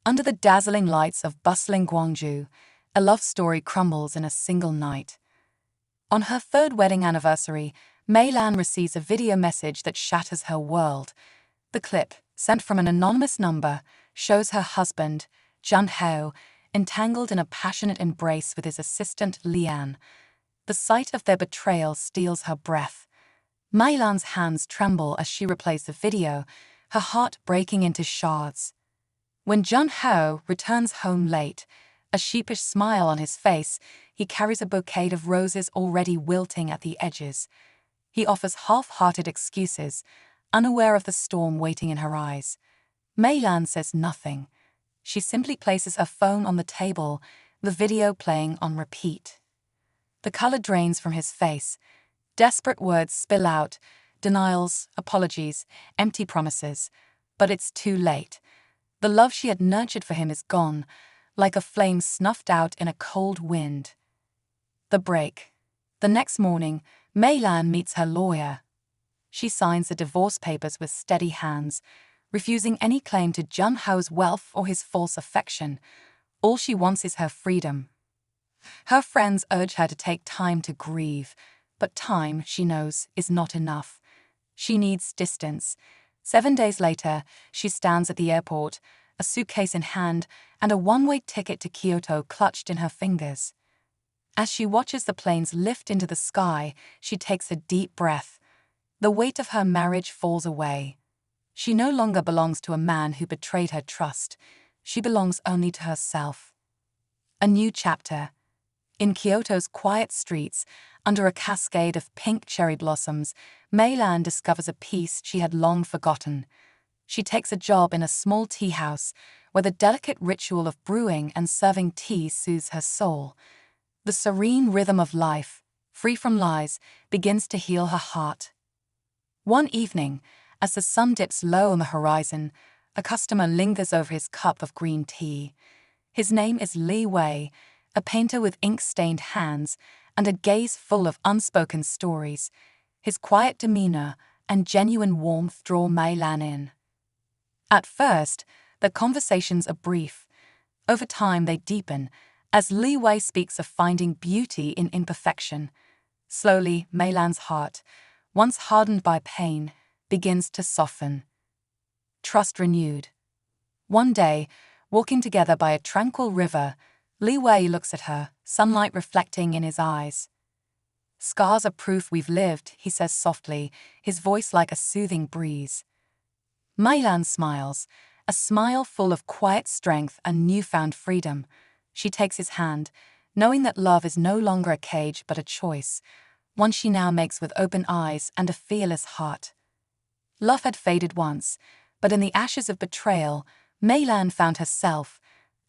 Under the dazzling lights of bustling Gwangju, a love story crumbles in a single night. On her third wedding anniversary, Mei Lan receives a video message that shatters her world. The clip, sent from an anonymous number, shows her husband, Jun Hao, entangled in a passionate embrace with his assistant Lian. The sight of their betrayal steals her breath. Mei Lan's hands tremble as she replays the video, her heart breaking into shards. When Jun Hao returns home late, a sheepish smile on his face, he carries a bouquet of roses already wilting at the edges. He offers half-hearted excuses, unaware of the storm waiting in her eyes. Mei Lan says nothing. She simply places her phone on the table, the video playing on repeat. The color drains from his face. Desperate words spill out, denials, apologies, empty promises. But it's too late. The love she had nurtured for him is gone, like a flame snuffed out in a cold wind. The break. The next morning, Mei Lan meets her lawyer. She signs the divorce papers with steady hands, refusing any claim to Jun Hao's wealth or his false affection. All she wants is her freedom. Her friends urge her to take time to grieve, but time, she knows, is not enough. She needs distance. 7 days later, she stands at the airport, a suitcase in hand and a one-way ticket to Kyoto clutched in her fingers. As she watches the planes lift into the sky, she takes a deep breath. The weight of her marriage falls away. She no longer belongs to a man who betrayed her trust. She belongs only to herself. A new chapter. In Kyoto's quiet streets, under a cascade of pink cherry blossoms, Mei Lan discovers a piece she had long forgotten. She takes a job in a small tea house, where the delicate ritual of brewing and serving tea soothes her soul. The serene rhythm of life, free from lies, begins to heal her heart. One evening, as the sun dips low on the horizon, a customer lingers over his cup of green tea. His name is Wane, a painter with ink-stained hands and a gaze full of unspoken stories. His quiet demeanor and genuine warmth draw Mei Lan in. At first, the conversations are brief. Over time they deepen, as Wane speaks of finding beauty in imperfection. Slowly, Mei Lan's heart, once hardened by pain, begins to soften. Trust renewed. One day, walking together by a tranquil river, Wane looks at her, sunlight reflecting in his eyes. "Scars are proof we've lived," he says softly, his voice like a soothing breeze. Mei Lan smiles, a smile full of quiet strength and newfound freedom. She takes his hand, knowing that love is no longer a cage but a choice, one she now makes with open eyes and a fearless heart. Love had faded once, but in the ashes of betrayal, Mei Lan found herself,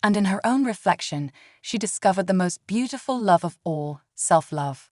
and in her own reflection, she discovered the most beautiful love of all, self-love.